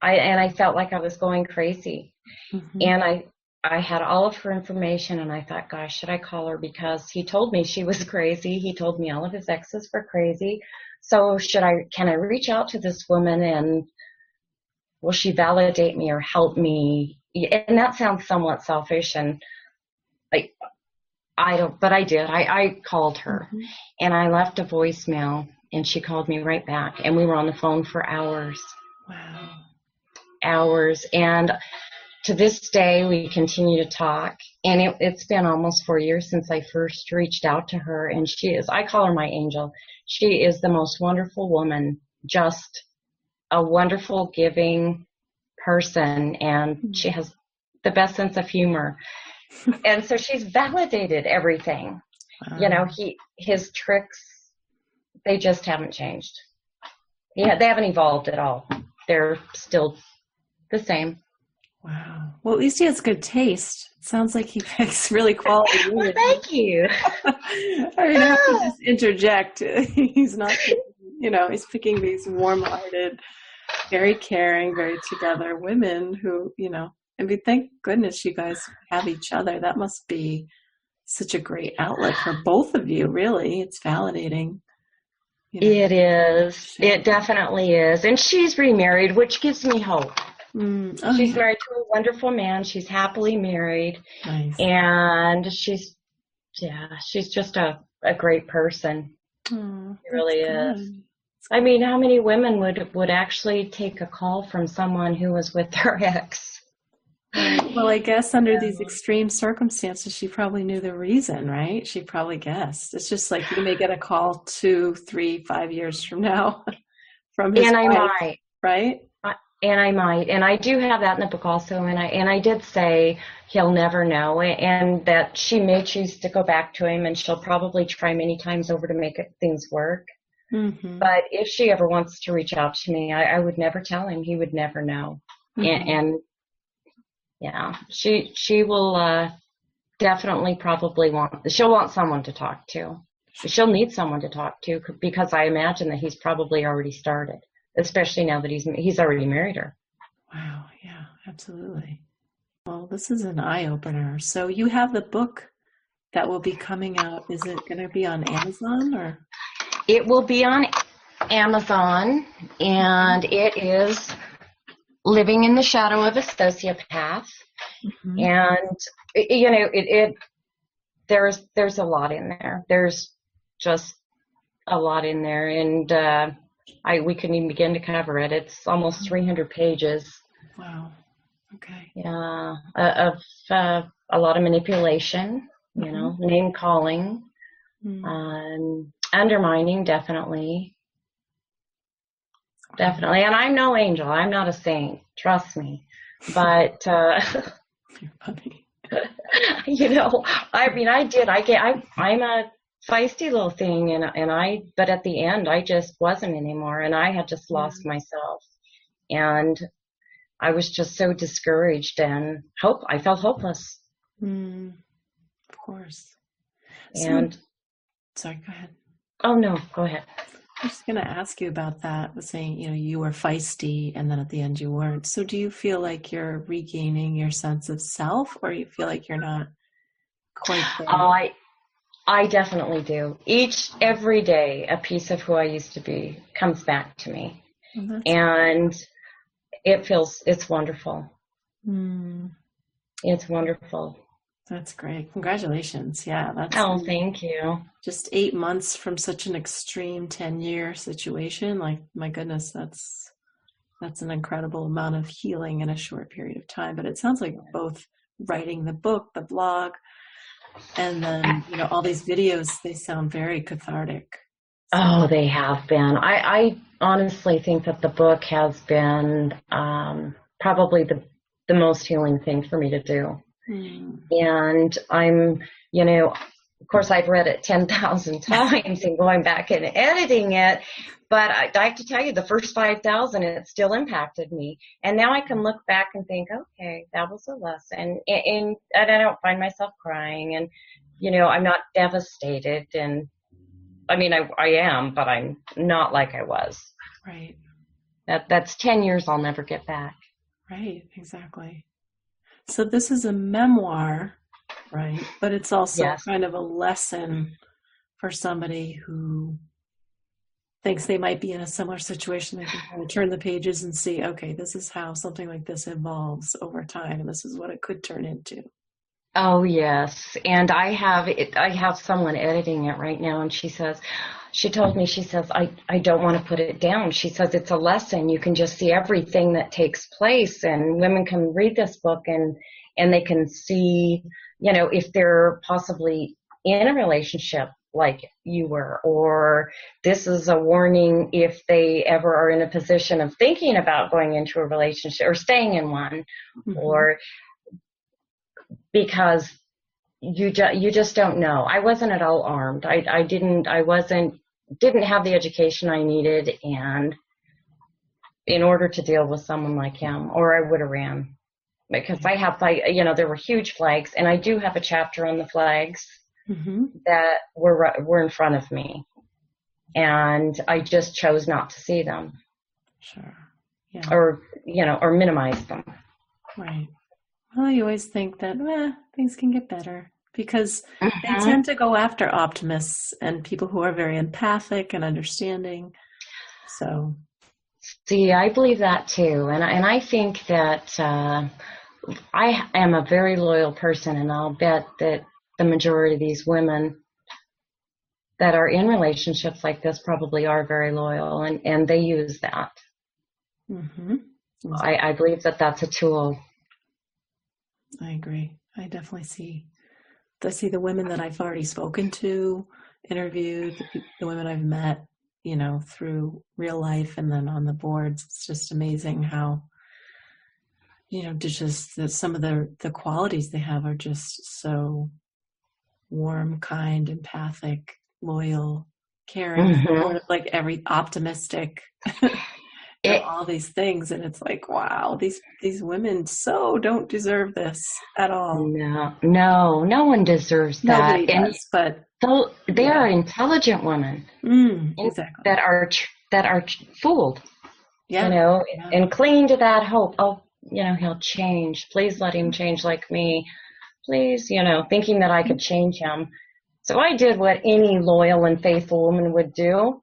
I felt like I was going crazy. Mm-hmm. And I had all of her information, and I thought, gosh, should I call her? Because he told me she was crazy. He told me all of his exes were crazy. So can I reach out to this woman, and will she validate me or help me? And that sounds somewhat selfish, and I don't, but I did. I called her, mm-hmm. and I left a voicemail, and she called me right back, and we were on the phone for hours. Wow. Hours. And to this day, we continue to talk, and it's been almost 4 years since I first reached out to her, and I call her my angel. She is the most wonderful woman, just a wonderful, giving person, and she has the best sense of humor. And so she's validated everything. Wow. You know, his tricks, they just haven't changed. Yeah, they haven't evolved at all. They're still the same. Wow. Well, at least he has good taste. It sounds like he picks really quality women. Well, thank you. I mean, I have to just interject. He's not, he's picking these warm-hearted, very caring, very together women who, I mean, thank goodness you guys have each other. That must be such a great outlet for both of you, really. It's validating. It is. It definitely is. And she's remarried, which gives me hope. She's married to a wonderful man. She's happily married. Nice. And she's just a great person. Oh, she really is. I mean, how many women would actually take a call from someone who was with their ex? Well, I guess under these extreme circumstances, she probably knew the reason, right? She probably guessed. It's just like you may get a call 2, 3, 5 years from now from his wife, right? And I might. And I do have that in the book also. And I did say he'll never know, and that she may choose to go back to him, and she'll probably try many times over to make things work. Mm-hmm. But if she ever wants to reach out to me, I would never tell him. He would never know. Mm-hmm. And yeah, she will definitely probably she'll want someone to talk to. She'll need someone to talk to, because I imagine that he's probably already started, especially now that he's already married her. Wow, yeah, absolutely. Well, this is an eye-opener. So you have the book that will be coming out. Is it going to be on Amazon or? It will be on Amazon, and it is Living in the Shadow of a Sociopath. Mm-hmm. And there's a lot in there. There's just a lot in there, and we couldn't even begin to cover it. It's almost 300 pages. Wow. Okay. Yeah, of a lot of manipulation, name calling, undermining, definitely. Definitely. And I'm no angel. I'm not a saint. Trust me. But, you're funny. I mean, I'm a feisty little thing, but at the end, I just wasn't anymore, and I had just lost myself, and I was just so discouraged, and I felt hopeless. Of course. And sorry, go ahead. Oh no, go ahead. I'm just going to ask you about that, saying, you were feisty and then at the end you weren't. So do you feel like you're regaining your sense of self, or you feel like you're not quite there? Oh, I definitely do. Every day, a piece of who I used to be comes back to me. And it's wonderful. Mm, It's wonderful. that's great. Congratulations. Yeah, that's Oh, thank you. just 8 months from such an extreme 10-year situation. Like, my goodness, that's an incredible amount of healing in a short period of time. But it sounds like both writing the book, the blog, and then, all these videos, they sound very cathartic. Oh, they have been. I honestly think that the book has been probably the most healing thing for me to do. And I'm, of course, I've read it 10,000 times and going back and editing it. But I have to tell you, the first 5,000, it still impacted me. And now I can look back and think, okay, that was a lesson. And I don't find myself crying. And, I'm not devastated. And I mean, I am, but I'm not like I was. Right. That's 10 years I'll never get back. Right, exactly. So this is a memoir, right? But it's also kind of a lesson for somebody who thinks they might be in a similar situation. They can kind of turn the pages and see, okay, this is how something like this evolves over time, and this is what it could turn into. Oh, yes. And I have someone editing it right now, and she told me, I don't want to put it down. She says, it's a lesson. You can just see everything that takes place, and women can read this book and they can see, if they're possibly in a relationship like you were, or this is a warning if they ever are in a position of thinking about going into a relationship or staying in one, or because you just don't know. I wasn't at all armed. I didn't have the education I needed, and in order to deal with someone like him, or I would have ran, because there were huge flags, and I do have a chapter on the flags that were in front of me, and I just chose not to see them. Sure. Yeah. Or minimize them. Right. Well, you always think that things can get better, because they tend to go after optimists and people who are very empathic and understanding. So, see, I believe that too, and I think that I am a very loyal person, and I'll bet that the majority of these women that are in relationships like this probably are very loyal, and they use that. Exactly. I believe that that's a tool. I agree. I definitely see the women that I've already spoken to, interviewed, the women I've met, through real life and then on the boards. It's just amazing how, some of the qualities they have are just so warm, kind, empathic, loyal, caring, supportive, like every optimistic. All these things, and it's like, wow, these women so don't deserve this at all. No one deserves that. Nobody does, but they are intelligent women, exactly, that are fooled, and clinging to that hope. Oh, he'll change. Please let him change like me. Please, thinking that I could change him. So I did what any loyal and faithful woman would do.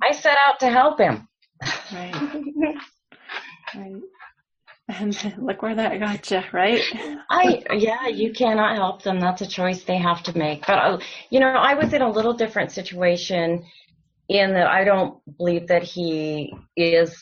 I set out to help him. Right. And look where that got you, right? You cannot help them. That's a choice they have to make. But, I was in a little different situation in that I don't believe that he is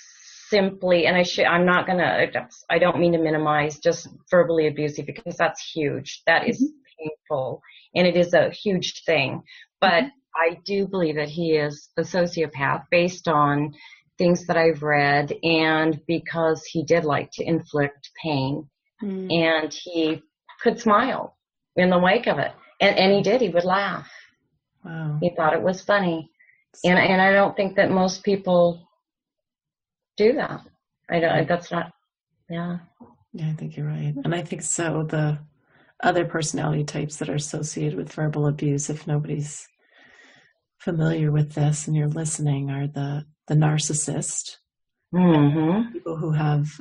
simply, and I don't mean to minimize just verbally abusive, because that's huge. That is painful, and it is a huge thing. But I do believe that he is a sociopath based on things that I've read, and because he did like to inflict pain, and he could smile in the wake of it, and he did. He would laugh. Wow. He thought it was funny, and I don't think that most people do that. That's not. Yeah. Yeah, I think you're right, and I think so. The other personality types that are associated with verbal abuse, if nobody's familiar with this and you're listening, are the narcissist, people who have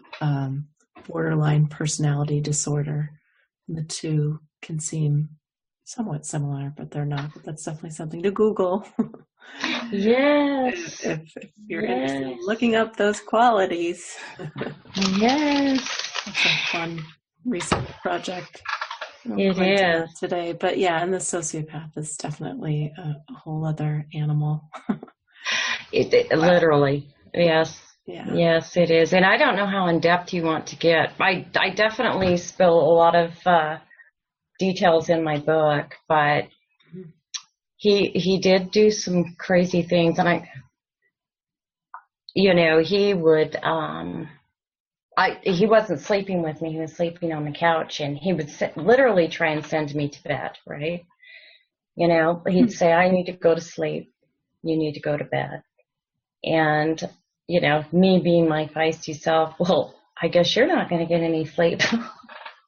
borderline personality disorder. And the two can seem somewhat similar, but they're not. But that's definitely something to Google. Yes. If you're interested in looking up those qualities. Yes. It's a fun research project. It is. Today, but yeah, and the sociopath is definitely a whole other animal. Literally, yes. Yeah. Yes, it is. And I don't know how in depth you want to get. I definitely spill a lot of details in my book, but he did do some crazy things, and he would he wasn't sleeping with me. He was sleeping on the couch, and he would literally try and send me to bed, right? He'd say, I need to go to sleep. You need to go to bed. And, me being my feisty self, well, I guess you're not going to get any sleep.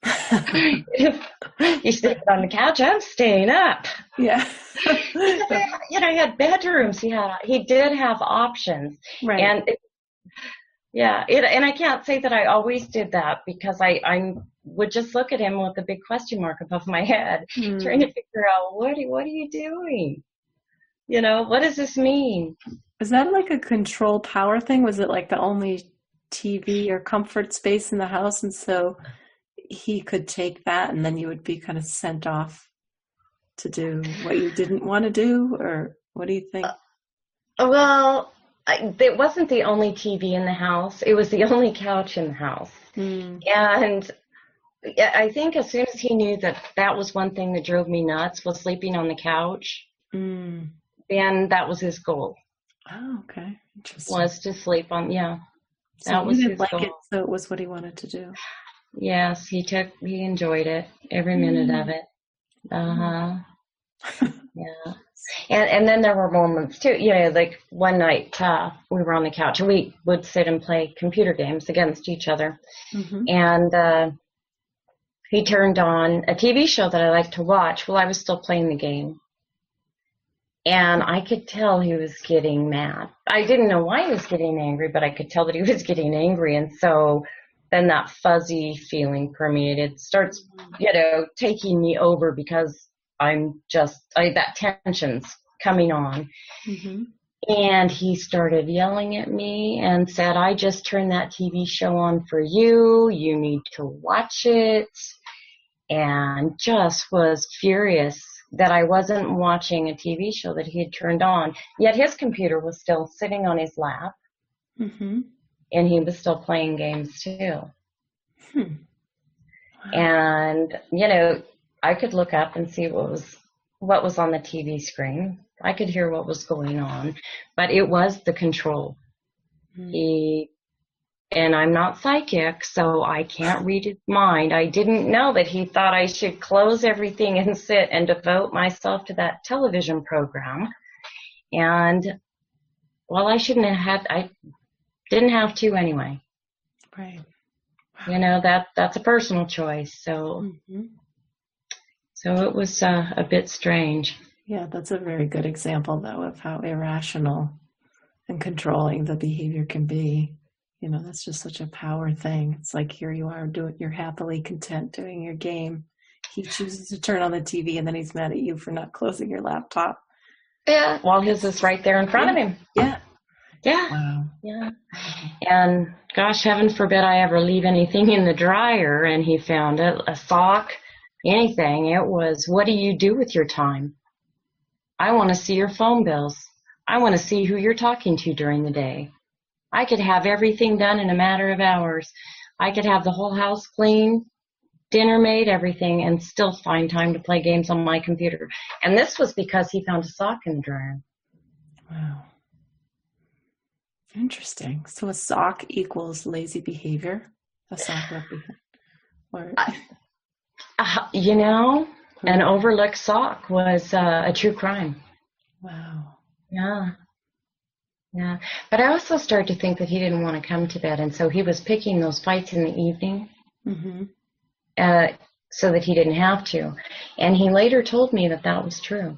If you sit on the couch, I'm staying up. Yeah. I had bedrooms. He did have options. Right. And and I can't say that I always did that, because I would just look at him with a big question mark above my head, trying to figure out, what are you doing? What does this mean? Was that like a control power thing? Was it like the only TV or comfort space in the house, and so he could take that, and then you would be kind of sent off to do what you didn't want to do? Or what do you think? Well, it wasn't the only TV in the house. It was the only couch in the house. And I think as soon as he knew that was one thing that drove me nuts, was sleeping on the couch, then that was his goal. Oh, okay. Interesting. Was to sleep on, So that was he his didn't like goal. it, so it was what he wanted to do. Yes, he enjoyed it, every minute of it. Yeah. And then there were moments too, like one night we were on the couch, and we would sit and play computer games against each other. And he turned on a TV show that I like to watch while I was still playing the game. And I could tell he was getting mad. I didn't know why he was getting angry, but I could tell that he was getting angry. And so then that fuzzy feeling permeated, starts, taking me over, because that tension's coming on. And he started yelling at me and said, I just turned that TV show on for you. You need to watch it. And just was furious that I wasn't watching a TV show that he had turned on. Yet his computer was still sitting on his lap. And he was still playing games too. And, I could look up and see what was on the TV screen. I could hear what was going on, but it was the control. And I'm not psychic, so I can't read his mind. I didn't know that he thought I should close everything and sit and devote myself to that television program. And, well, I didn't have to anyway. Right. That's a personal choice. So, so it was a bit strange. Yeah, that's a very good example, though, of how irrational and controlling the behavior can be. That's just such a power thing. It's like, here you are, you're happily content doing your game. He chooses to turn on the TV, and then he's mad at you for not closing your laptop. Yeah, while his is right there in front of him. Yeah. Wow. Yeah. And gosh, heaven forbid I ever leave anything in the dryer and he found it, a sock, anything. It was, what do you do with your time? I want to see your phone bills. I want to see who you're talking to during the day. I could have everything done in a matter of hours. I could have the whole house clean, dinner made, everything, and still find time to play games on my computer. And this was because he found a sock in the dryer. Wow. Interesting. So a sock equals lazy behavior? A sock represents? An overlooked sock was a true crime. Wow. Yeah. Yeah. But I also started to think that he didn't want to come to bed, and so he was picking those fights in the evening so that he didn't have to. And he later told me that was true.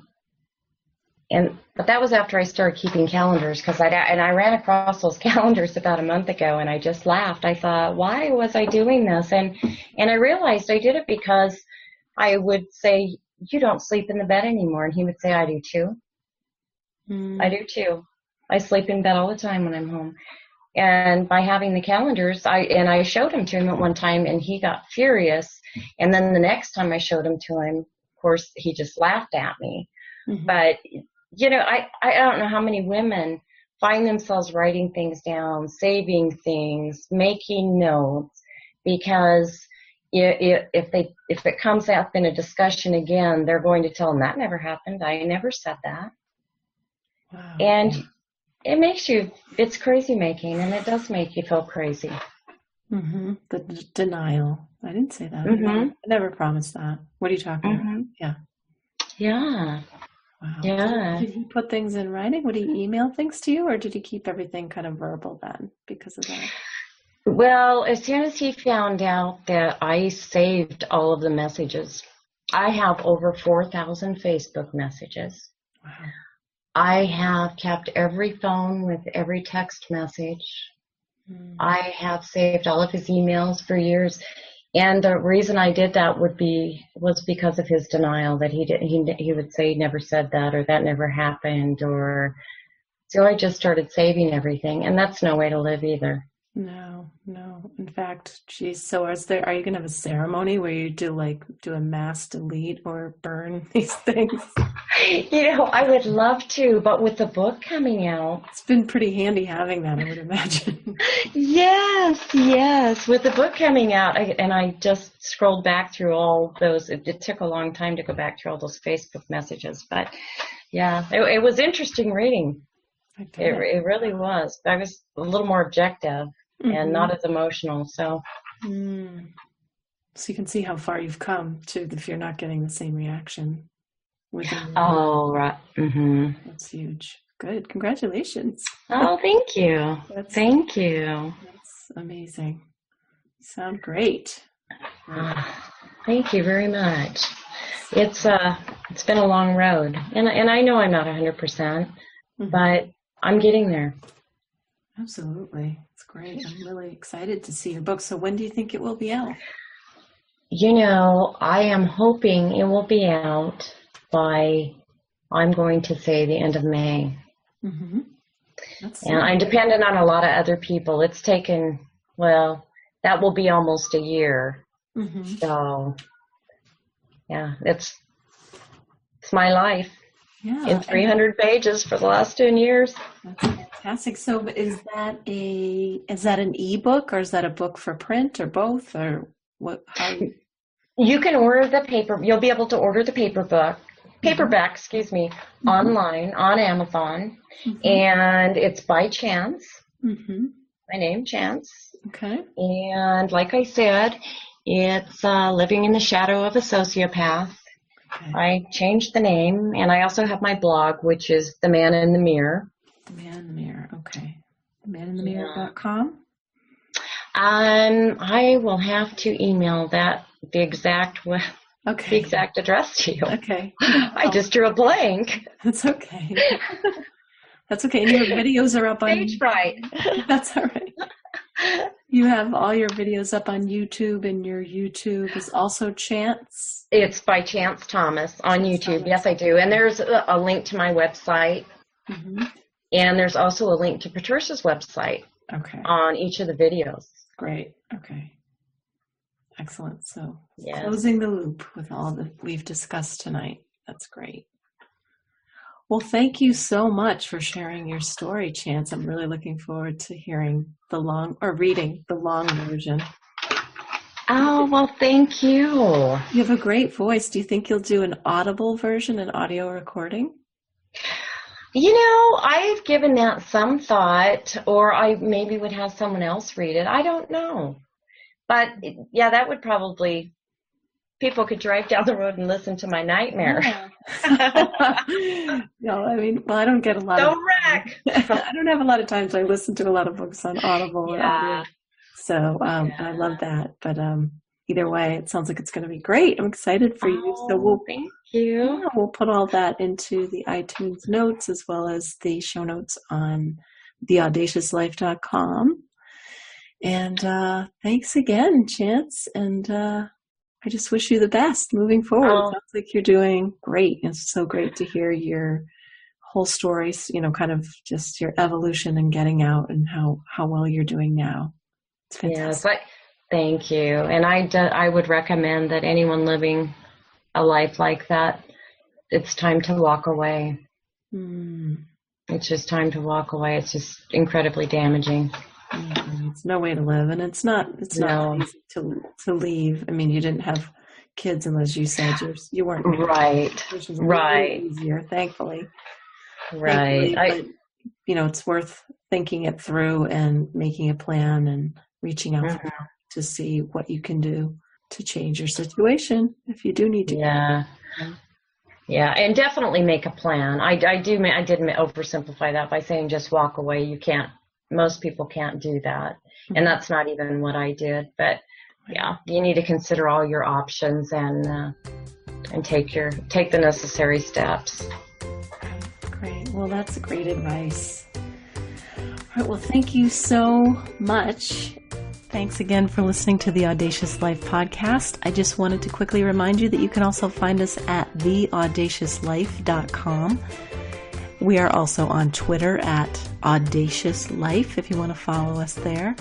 But that was after I started keeping calendars, because I ran across those calendars about a month ago, and I just laughed. I thought, why was I doing this? And I realized I did it because I would say, you don't sleep in the bed anymore. And he would say, I do too. I do too. I sleep in bed all the time when I'm home. And by having the calendars, I showed them to him at one time, and he got furious. And then the next time I showed them to him, of course, he just laughed at me. Mm-hmm. But, I don't know how many women find themselves writing things down, saving things, making notes, because if it comes up in a discussion again, they're going to tell them, that never happened. I never said that. Wow. And it's crazy making, and it does make you feel crazy. Mm-hmm. The denial. I didn't say that. Mm-hmm. I never promised that. What are you talking about? Yeah. Yeah. Wow. Yeah. Did he put things in writing? Would he email things to you, or did he keep everything kind of verbal then because of that? Well, as soon as he found out that I saved all of the messages, I have over 4,000 Facebook messages. Wow. I have kept every phone with every text message. I have saved all of his emails for years. And the reason I did that was because of his denial, that he would say he never said that, or that never happened, so I just started saving everything, and that's no way to live either. No. In fact, geez, so are you going to have a ceremony where you do a mass delete or burn these things? I would love to, but with the book coming out. It's been pretty handy having that, I would imagine. Yes. With the book coming out, I just scrolled back through all those. It took a long time to go back through all those Facebook messages, but yeah, it was interesting reading. It really was. I was a little more objective and not as emotional. So you can see how far you've come too, if you're not getting the same reaction. Oh, right. Mm-hmm. That's huge. Good. Congratulations. Oh, thank you. Thank you. That's amazing. You sound great. Thank you very much. It's been a long road, and I know I'm not 100%, but I'm getting there. Absolutely. It's great. I'm really excited to see your book. So when do you think it will be out? I am hoping it will be out by, I'm going to say, the end of May. Mm-hmm. And I'm dependent on a lot of other people. It's taken, that will be almost a year. Mm-hmm. So, yeah, it's my life. Yeah, in 300 pages for the last 10 years. That's fantastic. So is that an ebook, or is that a book for print, or both, or what? You can order the paper. You'll be able to order the paperback, online on Amazon, and it's by Chance. My name, Chance. Okay. And like I said, it's Living in the Shadow of a Sociopath. Okay. I changed the name, and I also have my blog, which is The Man in the Mirror. The Man in the Mirror, okay. themaninthemirror.com? I will have to email the exact address to you. Okay. I just drew a blank. That's okay. That's okay. And your videos are up on... Stage fright. That's all right. You have all your videos up on YouTube, and your YouTube is also Chance? It's by Chance Thomas on YouTube. Thomas. Yes, I do. And there's a link to my website. Mm-hmm. And there's also a link to Patricia's website. Okay. On each of the videos. Great. Okay. Excellent. So closing the loop with all that we've discussed tonight. That's great. Well, thank you so much for sharing your story, Chance. I'm really looking forward to reading the long version. Oh, well, thank you. You have a great voice. Do you think you'll do an audible version, an audio recording? I've given that some thought, or I maybe would have someone else read it. I don't know. But, that would probably... People could drive down the road and listen to my nightmare. No, I don't get a lot Don't wreck! I don't have a lot of time, so I listen to a lot of books on Audible. Yeah. So I love that. But either way, it sounds like it's going to be great. I'm excited for you. So thank you. Yeah, we'll put all that into the iTunes notes, as well as the show notes on theaudaciouslife.com. And thanks again, Chance. And I just wish you the best moving forward. It sounds like you're doing great. It's so great to hear your whole stories, kind of just your evolution and getting out and how well you're doing now. It's fantastic. Yes, thank you. And I would recommend that anyone living a life like that, it's time to walk away. It's just time to walk away. It's just incredibly damaging. It's no way to live, and it's not easy to leave. I mean, you didn't have kids, and as you said, you weren't right. Which is a little easier, thankfully. Right. But, it's worth thinking it through and making a plan and reaching out for help to see what you can do to change your situation if you do need to. Yeah, and definitely make a plan. I didn't oversimplify that by saying just walk away. Most people can't do that. And that's not even what I did. But yeah, you need to consider all your options and take the necessary steps. Great. Well, that's great advice. All right. Well, thank you so much. Thanks again for listening to the Audacious Life podcast. I just wanted to quickly remind you that you can also find us at theaudaciouslife.com. We are also on Twitter at Audacious Life if you want to follow us there.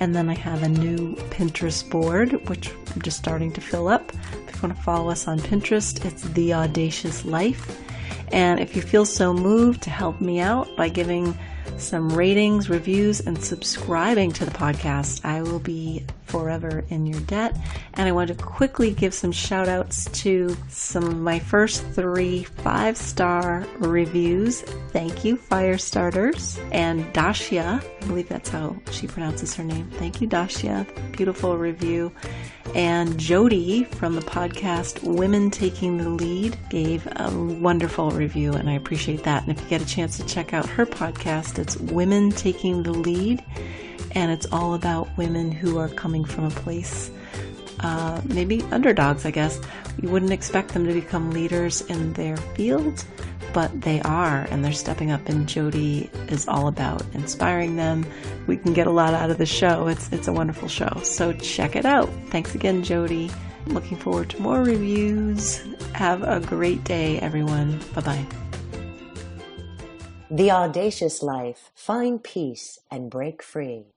And then I have a new Pinterest board, which I'm just starting to fill up. If you want to follow us on Pinterest, it's The Audacious Life. And if you feel so moved to help me out by giving some ratings, reviews, and subscribing to the podcast, I will be forever in your debt. And I want to quickly give some shout outs to some of my first 3 5-star reviews. Thank you, Firestarters. And Dacia, I believe that's how she pronounces her name. Thank you, Dacia. Beautiful review. And Jody from the podcast Women Taking the Lead gave a wonderful review, and I appreciate that. And if you get a chance to check out her podcast, it's Women Taking the Lead, and it's all about women who are coming from a place, maybe underdogs, I guess. You wouldn't expect them to become leaders in their field, but they are, and they're stepping up, and Jody is all about inspiring them. We can get a lot out of the show. It's a wonderful show, so check it out. Thanks again, Jody. Looking forward to more reviews. Have a great day, everyone. Bye-bye. The Audacious Life. Find peace and break free.